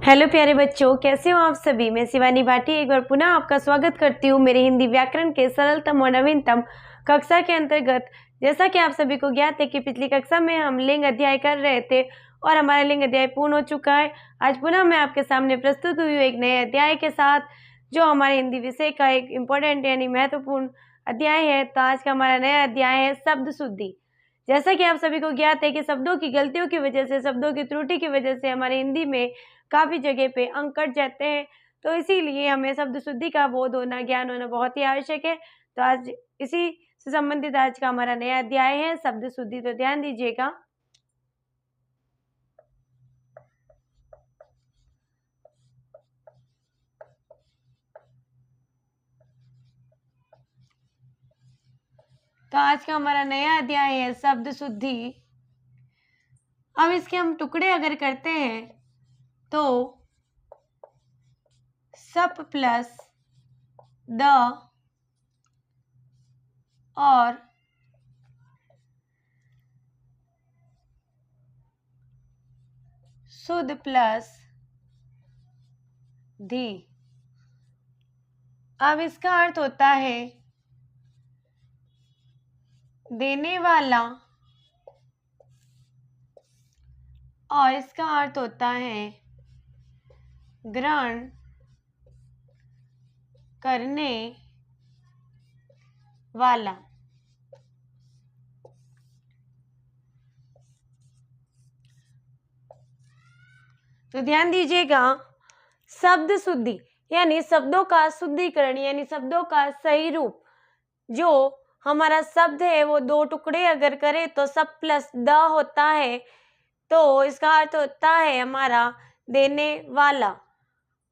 Hello प्यारे बच्चों, कैसे हो आप सभी। मैं शिवानी भाटी एक बार पुनः आपका स्वागत करती हूँ मेरे हिंदी व्याकरण के सरलतम और नवीनतम कक्षा के अंतर्गत। जैसा कि आप सभी को ज्ञात है कि पिछली कक्षा में हम लिंग अध्याय कर रहे थे और हमारा लिंग अध्याय पूर्ण हो चुका है। आज पुनः मैं आपके सामने प्रस्तुत हुई हूँ एक नए अध्याय के साथ, जो हमारे हिंदी विषय का एक इम्पोर्टेंट यानी महत्वपूर्ण अध्याय है। तो आज का हमारा नया अध्याय है शब्द शुद्धि। जैसा कि आप सभी को ज्ञात है कि शब्दों की गलतियों की वजह से, शब्दों की त्रुटि की वजह से हमारे हिंदी में काफ़ी जगह पे अंक कट जाते हैं। तो इसीलिए हमें शब्द शुद्धि का बोध होना, ज्ञान होना बहुत ही आवश्यक है। तो आज इसी से संबंधित आज का हमारा नया अध्याय है शब्द शुद्धि। तो ध्यान दीजिएगा। तो आज का हमारा नया अध्याय है शब्द शुद्धि। अब इसके हम टुकड़े अगर करते हैं तो सप प्लस द और शुद्ध प्लस धी। अब इसका अर्थ होता है देने वाला और इसका अर्थ होता है ग्रहण करने वाला। तो ध्यान दीजिएगा, शब्द शुद्धि यानी शब्दों का शुद्धिकरण यानी शब्दों का सही रूप। जो हमारा शब्द है वो दो टुकड़े अगर करे तो सप प्लस द होता है, तो इसका अर्थ होता है हमारा देने वाला।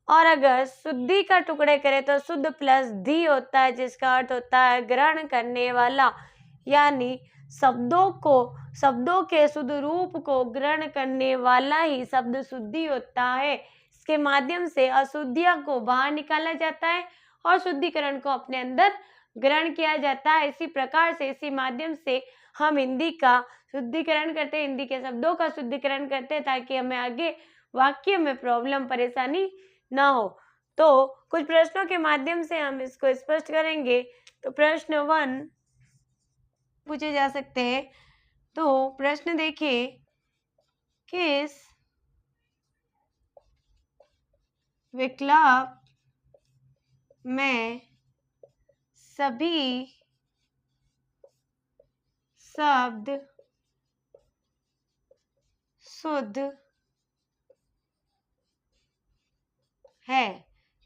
और अगर शुद्धि का टुकड़े करे तो शुद्ध प्लस धी होता है, जिसका अर्थ होता है ग्रहण करने वाला। यानी शब्दों के शुद्ध रूप को ग्रहण करने वाला ही शब्द शुद्धि होता है। इसके माध्यम से अशुद्धियों को बाहर निकाला जाता है और शुद्धिकरण को अपने अंदर ग्रहण किया जाता है। इसी प्रकार से इसी माध्यम से हम हिंदी का शुद्धिकरण करते हैं, हिंदी के शब्दों का शुद्धिकरण करते हैं, ताकि हमें आगे वाक्य में प्रॉब्लम परेशानी ना हो। तो कुछ प्रश्नों के माध्यम से हम इसको स्पष्ट करेंगे। तो प्रश्न 1 पूछे जा सकते हैं। तो प्रश्न देखिए, किस विकल्प में सभी शब्द शुद्ध है।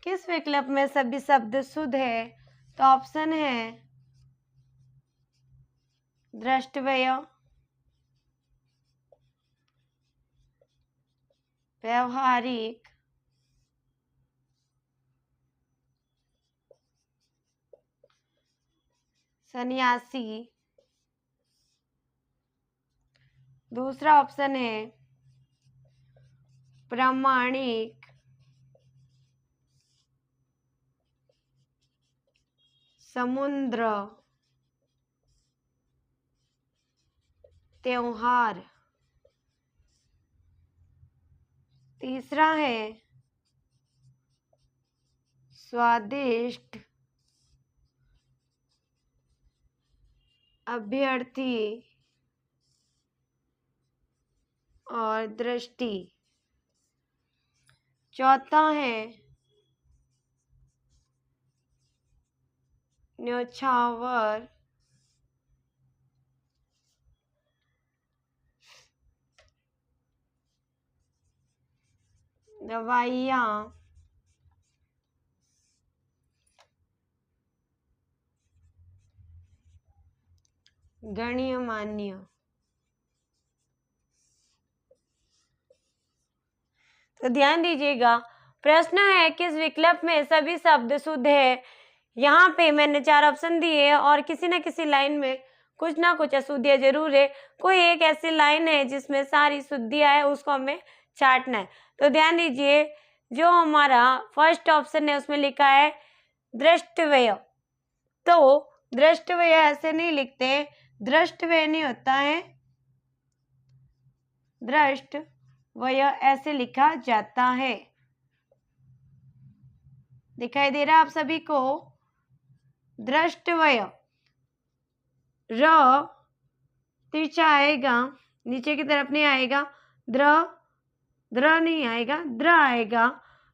किस विकल्प में सभी शब्द शुद्ध है? तो ऑप्शन है द्रष्टव्य, व्यवहारिक, सन्यासी। दूसरा ऑप्शन है प्रामाणिक, समुद्र, त्योहार। तीसरा है स्वादिष्ट, अभ्यर्थी और दृष्टि। चौथा है न्योछावर, दवाइयाँ, गण्यमान्य। तो ध्यान दीजिएगा, प्रश्न है किस विकल्प में सभी शब्द शुद्ध है। यहाँ पे मैंने 4 ऑप्शन दिए और किसी न किसी लाइन में कुछ ना कुछ अशुद्धियाँ जरूर है। कोई एक ऐसी लाइन है जिसमें सारी शुद्धियाँ है, उसको हमें छांटना है। तो ध्यान दीजिए, जो हमारा फर्स्ट ऑप्शन है उसमें लिखा है दृष्टव्य। तो दृष्टव्य ऐसे नहीं लिखते, दृष्टव्य नहीं होता है, दृष्टव्य ऐसे लिखा जाता है। दिखाई दे रहा है आप सभी को? द्रष्टव्य, र तिरछा आएगा, नीचे की तरफ नहीं आएगा, द्र नहीं आएगा, द्र आएगा,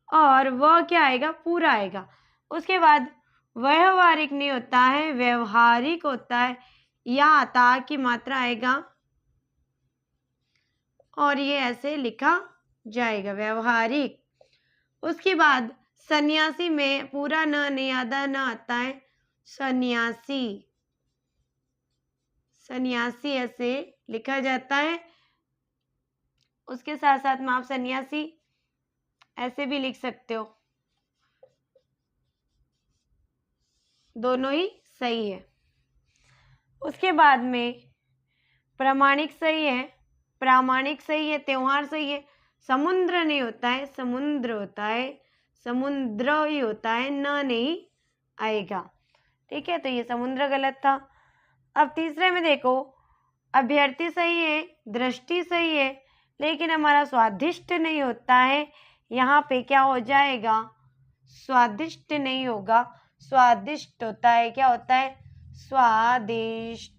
और वह क्या आएगा? पूरा आएगा। उसके बाद व्यवहारिक नहीं होता है, व्यवहारिक होता है। या ता की मात्रा आएगा और ये ऐसे लिखा जाएगा, व्यवहारिक। उसके बाद सन्यासी में पूरा न नहीं, आधा न आता है, सन्यासी, सन्यासी ऐसे लिखा जाता है। उसके साथ साथ में आप सन्यासी ऐसे भी लिख सकते हो, दोनों ही सही है। उसके बाद में प्रामाणिक सही है, प्रामाणिक सही है, त्योहार सही है। समुद्र नहीं होता है, समुद्र होता है, समुद्र ही होता है, न नहीं आएगा। ठीक है, तो ये समुद्र गलत था। अब तीसरे में देखो, अभ्यर्थी सही है, दृष्टि सही है, लेकिन हमारा स्वादिष्ट नहीं होता है। यहाँ पे क्या हो जाएगा? स्वादिष्ट नहीं होगा, स्वादिष्ट होता है। क्या होता है? स्वादिष्ट,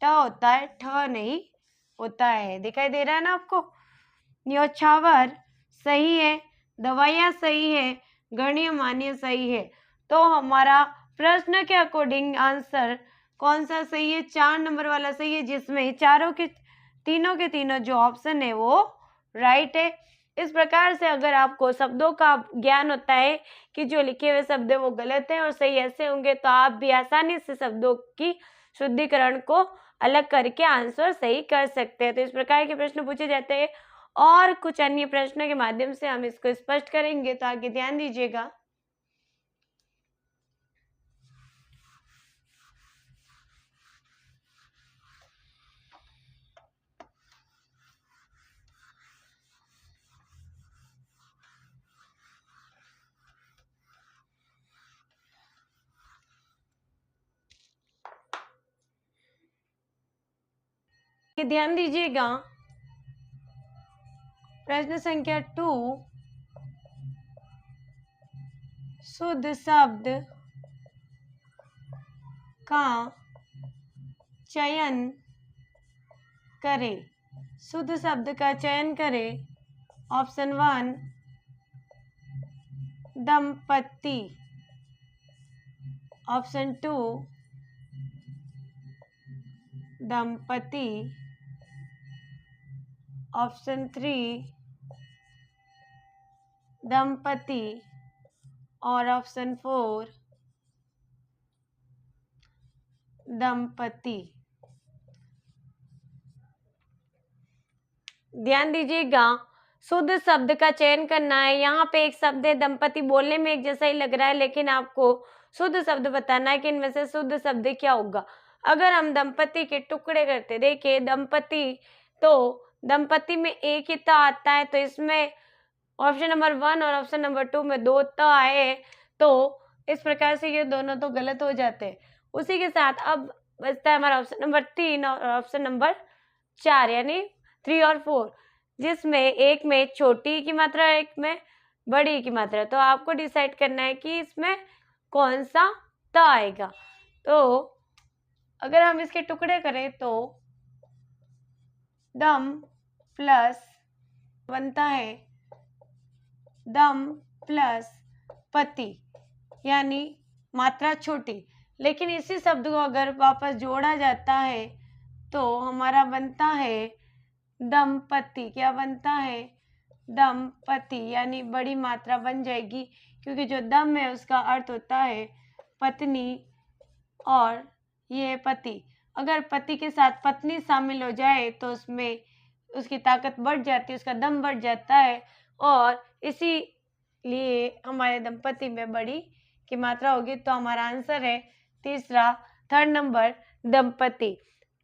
ट होता है, ठ नहीं होता है। दिखाई दे रहा है ना आपको? न्योछावर सही है, दवाइयाँ सही है, गण्यमान्य सही है। तो हमारा प्रश्न के अकॉर्डिंग आंसर कौन सा सही है? 4 नंबर वाला सही है, जिसमें तीनों के तीनों जो ऑप्शन है वो राइट है। इस प्रकार से अगर आपको शब्दों का ज्ञान होता है कि जो लिखे हुए शब्द है वो गलत है और सही ऐसे होंगे, तो आप भी आसानी से शब्दों की शुद्धिकरण को अलग करके आंसर सही कर सकते हैं। तो इस प्रकार के प्रश्न पूछे जाते हैं और कुछ अन्य प्रश्नों के माध्यम से हम इसको स्पष्ट करेंगे, तो आगे ध्यान दीजिएगा। ध्यान दीजिएगा, प्रश्न संख्या 2, शुद्ध शब्द का चयन करें। शुद्ध शब्द का चयन करें। ऑप्शन 1 दंपति, ऑप्शन 2 दंपति, ऑप्शन 3 दंपति, और ऑप्शन 4 दंपति। ध्यान दीजिएगा, शुद्ध शब्द का चयन करना है। यहाँ पे एक शब्द है दंपति, बोलने में एक जैसा ही लग रहा है, लेकिन आपको शुद्ध शब्द बताना है कि इनमें से शुद्ध शब्द क्या होगा। अगर हम दंपति के टुकड़े करते, देखिए दंपति, तो दंपति में एक ही त आता है, तो इसमें ऑप्शन नंबर 1 और ऑप्शन नंबर 2 में 2 त आए, तो इस प्रकार से ये दोनों तो गलत हो जाते हैं। उसी के साथ अब बचता है हमारा ऑप्शन नंबर 3 और ऑप्शन नंबर 4, यानी 3 और 4, जिसमें एक में छोटी की मात्रा है, एक में बड़ी की मात्रा। तो आपको डिसाइड करना है कि इसमें कौन सा त आएगा। तो अगर हम इसके टुकड़े करें तो दम प्लस बनता है दम प्लस पति, यानी मात्रा छोटी। लेकिन इसी शब्द को अगर वापस जोड़ा जाता है तो हमारा बनता है दंपति। क्या बनता है? दंपति, यानी बड़ी मात्रा बन जाएगी, क्योंकि जो दम है उसका अर्थ होता है पत्नी और ये पति। अगर पति के साथ पत्नी शामिल हो जाए तो उसमें उसकी ताकत बढ़ जाती है, उसका दम बढ़ जाता है, और इसीलिए हमारे दंपति में बड़ी की मात्रा होगी। तो हमारा आंसर है तीसरा, 3rd नंबर दंपति।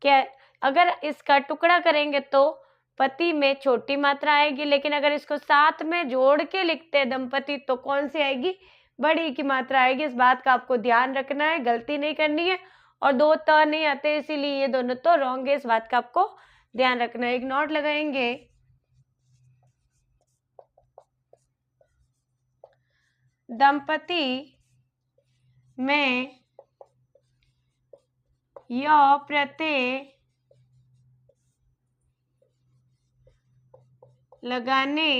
क्या अगर इसका टुकड़ा करेंगे तो पति में छोटी मात्रा आएगी, लेकिन अगर इसको साथ में जोड़ के लिखते हैं दंपति, तो कौन सी आएगी? बड़ी की मात्रा आएगी। इस बात का आपको ध्यान रखना है, गलती नहीं करनी है। और 2 त नहीं आते, इसीलिए ये दोनों तो रॉन्ग है, इस बात का आपको ध्यान रखना है। एक नोट लगाएंगे। दंपति में य प्रत्यय लगाने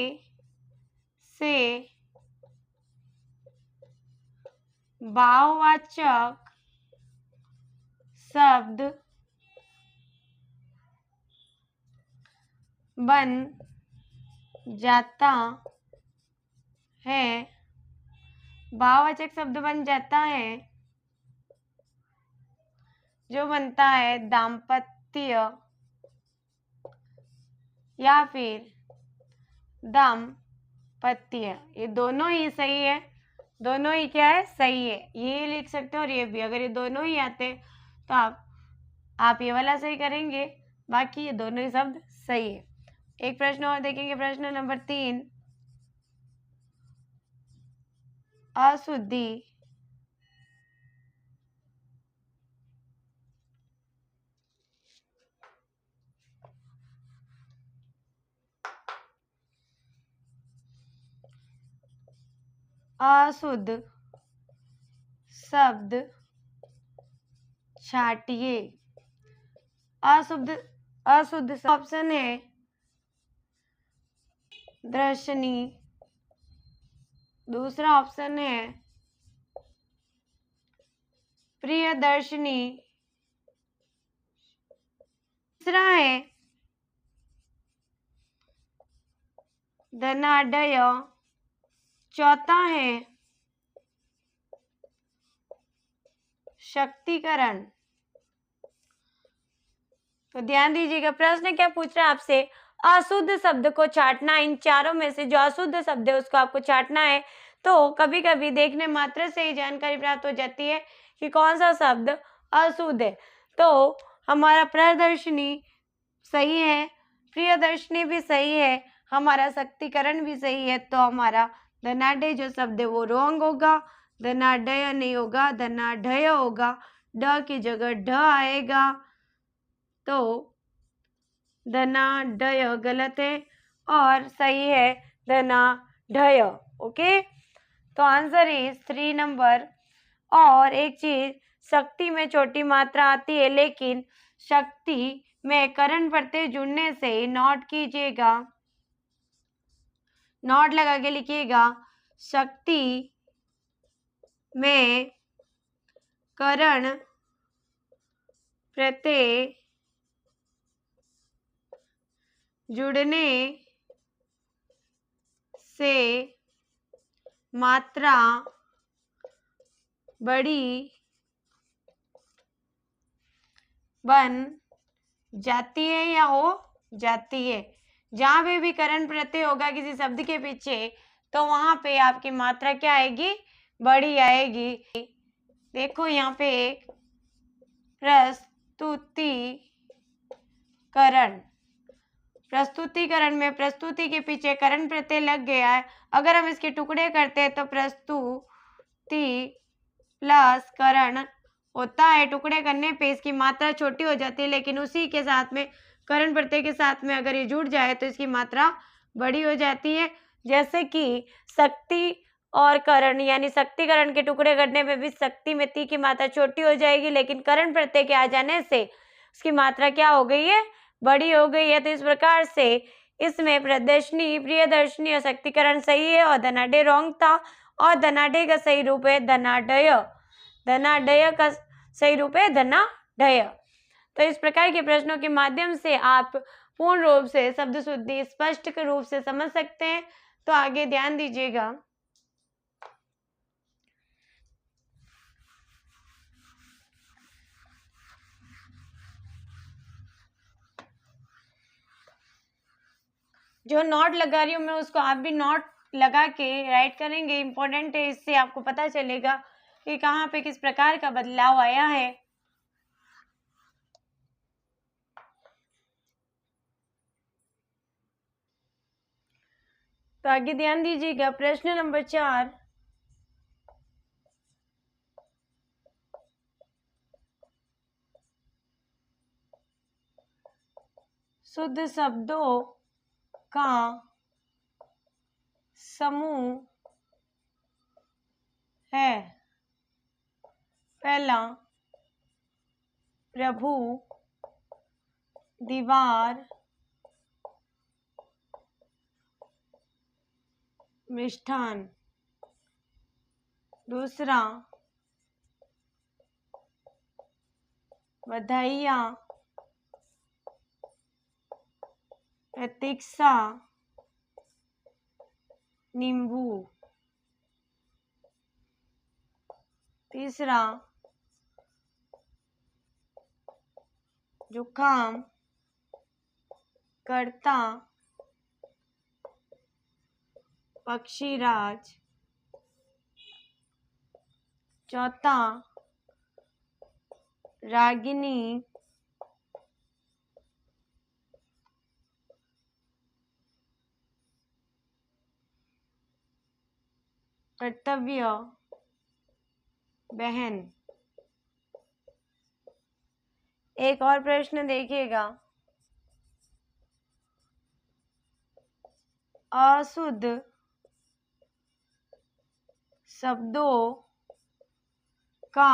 से भाववाचक शब्द बन जाता है। भाववाचक शब्द बन जाता है जो बनता है दाम्पत्य या फिर दाम्पत्य। ये दोनों ही सही है, दोनों ही क्या है, सही है। ये लिख सकते हो और ये भी, अगर ये दोनों ही आते तो आप ये वाला सही करेंगे, बाकी ये दोनों ही शब्द सही है। एक प्रश्न और देखेंगे, प्रश्न नंबर 3। अशुद्धि अशुद्ध शब्द छाटिए। अशुद्ध ऑप्शन है दर्शनी, दूसरा ऑप्शन है प्रियदर्शनी, तीसरा है धनाढ्य, चौथा है शक्तिकरण। तो ध्यान दीजिएगा, प्रश्न क्या पूछ रहा है आपसे, अशुद्ध शब्द को छाटना। इन चारों में से जो अशुद्ध शब्द है उसको आपको छाटना है। तो कभी कभी देखने मात्र से ही जानकारी प्राप्त हो जाती है कि कौन सा शब्द अशुद्ध है। तो हमारा प्रदर्शनी सही है, प्रियदर्शनी भी सही है, हमारा शक्तिकरण भी सही है। तो हमारा धनाढ्य जो शब्द है वो रॉन्ग होगा, धनाढ्य नहीं होगा, धनाढ्य होगा। ड की जगह ढ आएगा, तो धनाढ्य गलत है और सही है धनाढ्य। ओके, तो आंसर इज 3 नंबर। और एक चीज, शक्ति में छोटी मात्रा आती है, लेकिन शक्ति में करण प्रत्यय जुड़ने से नोट कीजिएगा, नोट लगा के लिखिएगा, शक्ति में करण प्रत्यय जुड़ने से मात्रा बड़ी बन जाती है या हो जाती है। जहां पे भी करण प्रत्यय होगा किसी शब्द के पीछे, तो वहां पे आपकी मात्रा क्या आएगी, बड़ी आएगी। देखो यहाँ पे एक प्रस्तुतिकरण में प्रस्तुति के पीछे करण प्रत्यय लग गया है। अगर हम इसके टुकड़े करते हैं तो प्रस्तुति प्लस करण होता है। टुकड़े करने पे इसकी मात्रा छोटी हो जाती है, लेकिन उसी के साथ में करण प्रत्यय के साथ में अगर ये जुड़ जाए तो इसकी मात्रा बड़ी हो जाती है। जैसे कि शक्ति और करण, यानी शक्तिकरण के टुकड़े करने पे भी शक्ति में ती की मात्रा छोटी हो जाएगी, लेकिन करण प्रत्यय के आ जाने से उसकी मात्रा क्या हो गई है, बड़ी हो गई है। तो इस प्रकार से इसमें प्रदर्शनी, प्रियदर्शनी और शक्तिकरण सही है और धनाढ्य रॉन्ग था। और धनाढ्य का सही रूप है धनाढ्य, धनाढ्य का सही रूप है धनाढ्य। तो इस प्रकार के प्रश्नों के माध्यम से आप पूर्ण रूप से शब्द शुद्धि स्पष्ट रूप से समझ सकते हैं। तो आगे ध्यान दीजिएगा, जो नोट लगा रही हूँ मैं उसको आप भी नोट लगा के राइट करेंगे, इंपॉर्टेंट है। इससे आपको पता चलेगा कि कहाँ पे किस प्रकार का बदलाव आया है। तो आगे ध्यान दीजिएगा, प्रश्न नंबर 4, शुद्ध शब्दों का समूह है। पहला प्रभु, दीवार, मिष्ठान। दूसरा बधाइयाँ, प्रतीक्षा, नींबू। तीसरा जुकाम, कर्ता, पक्षीराज। चौथा रागिनी, कर्तव्य, बहन। एक और प्रश्न देखिएगा। अशुद्ध शब्दों का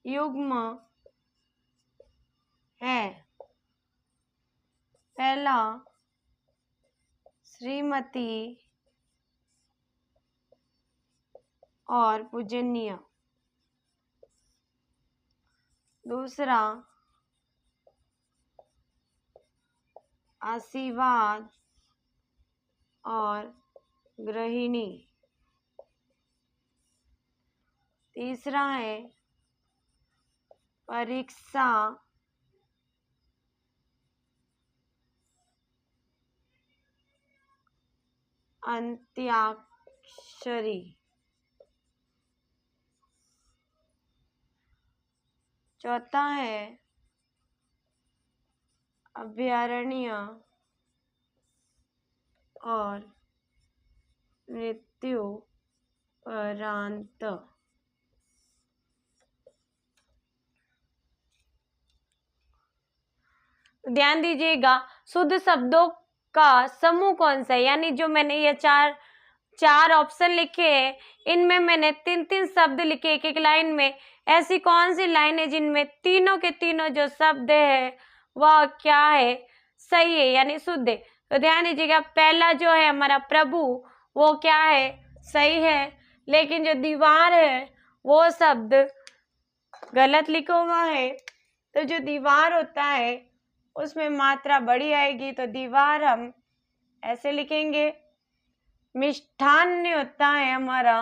युग्म है। पहला श्रीमती और पूजनीय। दूसरा आशीर्वाद और गृहिणी। तीसरा है परीक्षा, अंत्याक्षरी। चौथा है अभयारण्य और मृत्यु परांत। ध्यान दीजिएगा, शुद्ध शब्दों का समूह कौन सा है, यानी जो मैंने ये चार ऑप्शन लिखे हैं, इनमें मैंने तीन शब्द लिखे एक एक लाइन में। ऐसी कौन सी लाइन है जिनमें तीनों के तीनों जो शब्द है वह क्या है, सही है यानी शुद्ध है। तो ध्यान दीजिएगा, पहला जो है हमारा प्रभु, वो क्या है, सही है। लेकिन जो दीवार है वो शब्द गलत लिखा हुआ है। तो जो दीवार होता है उसमें मात्रा बड़ी आएगी, तो दीवार हम ऐसे लिखेंगे। मिष्ठान होता है हमारा,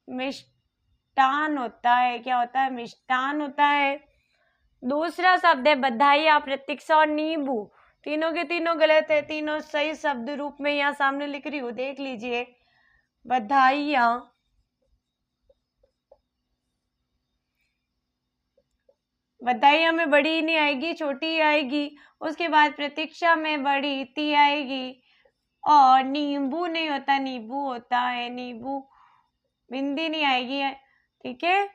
मिष्टान होता है, क्या होता है, मिष्टान होता है। दूसरा शब्द है बधाइयाँ, प्रतीक्षा और नींबू। तीनों के तीनों गलत है, तीनों सही शब्द रूप में यहाँ सामने लिख रही हूँ, देख लीजिए। बधाइयाँ, बधाइयाँ में बड़ी नहीं आएगी, छोटी आएगी। उसके बाद प्रतीक्षा में बड़ी ती आएगी। और नींबू नहीं होता, नींबू होता है, नींबू बिंदी नहीं आएगी, ठीक है।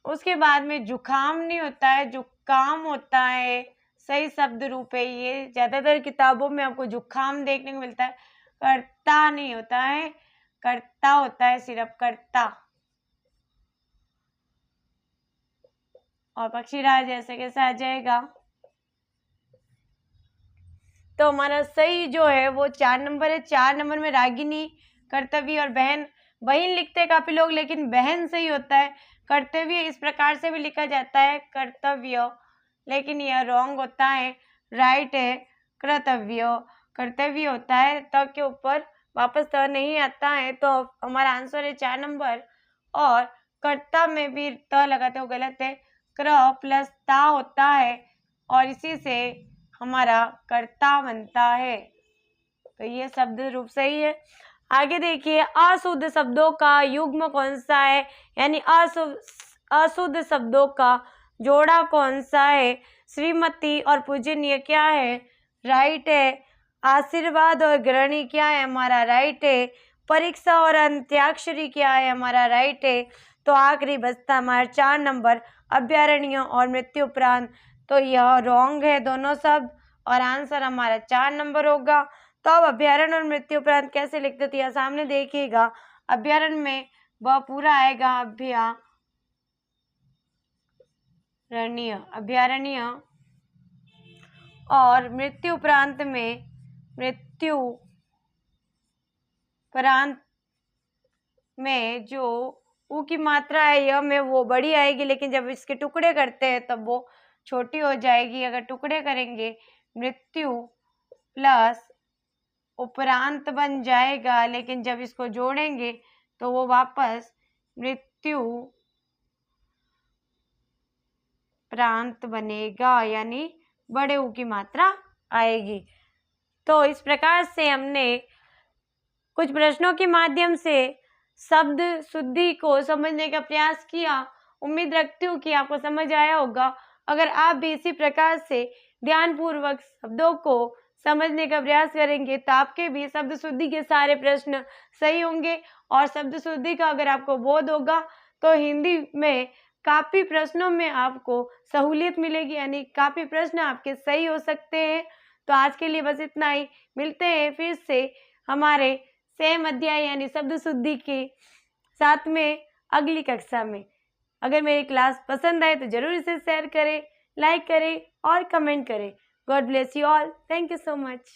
उसके बाद में जुखाम नहीं होता है, जुकाम होता है, सही शब्द रूप है ये। ज्यादातर किताबों में आपको जुखाम देखने को मिलता है। कर्ता नहीं होता है, कर्ता होता है सिर्फ, कर्ता। और पक्षीराज ऐसे कैसे आ जाएगा। तो हमारा सही जो है वो 4 नंबर है। 4 नंबर में रागिनी, कर्तव्य और बहन। बहन लिखते हैं काफी लोग, लेकिन बहन सही होता है। कर्तव्य इस प्रकार से भी लिखा जाता है, कर्तव्य, लेकिन यह रॉन्ग होता है, राइट है कर्तव्य। कर्तव्य होता है, त के ऊपर वापस त नहीं आता है, तो हमारा आंसर है 4 नंबर। और कर्ता में भी त लगाते हो, गलत है, क्र प्लस ता होता है, और इसी से हमारा कर्ता बनता है। तो ये शब्द रूप सही है। आगे देखिए, अशुद्ध शब्दों का युग्म कौन सा है, यानी अशुद्ध शब्दों का जोड़ा कौन सा है। श्रीमती और पूजनीय क्या है, राइट है। आशीर्वाद और गृहिणी क्या है, हमारा राइट है। परीक्षा और अंत्याक्षरी क्या है, हमारा राइट है। तो आखिरी बचता हमारा 4 नंबर, अभयारण्य और मृत्यु उपरांत। तो यह रॉन्ग है दोनों शब्द, और आंसर हमारा 4 नंबर होगा। तो तो अब अभ्यारण्य और मृत्यु उपरांत कैसे लिखते थे, यहाँ सामने देखिएगा। अभ्यारण्य में वह पूरा आएगा अभ्यारण्य, और मृत्यु उपरांत में मृत्यु उपरांत में जो ऊ की मात्रा है य में वो बड़ी आएगी, लेकिन जब इसके टुकड़े करते हैं तब वो छोटी हो जाएगी। अगर टुकड़े करेंगे मृत्यु प्लस उपरांत बन जाएगा, लेकिन जब इसको जोड़ेंगे तो वो वापस मृत्यु प्रांत बनेगा, यानी बड़े ऊ की मात्रा आएगी। तो इस प्रकार से हमने कुछ प्रश्नों के माध्यम से शब्द शुद्धि को समझने का प्रयास किया। उम्मीद रखती हूँ कि आपको समझ आया होगा। अगर आप भी इसी प्रकार से ध्यानपूर्वक शब्दों को समझने का प्रयास करेंगे तो आपके भी शब्द शुद्धि के सारे प्रश्न सही होंगे, और शब्द शुद्धि का अगर आपको बोध होगा तो हिंदी में काफ़ी प्रश्नों में आपको सहूलियत मिलेगी, यानी काफ़ी प्रश्न आपके सही हो सकते हैं। तो आज के लिए बस इतना ही। मिलते हैं फिर से हमारे सेम अध्याय यानी शब्द शुद्धि के साथ में अगली कक्षा में। अगर मेरी क्लास पसंद आए तो जरूर इसे शेयर करें, लाइक करें और कमेंट करें। God bless you all. Thank you so much.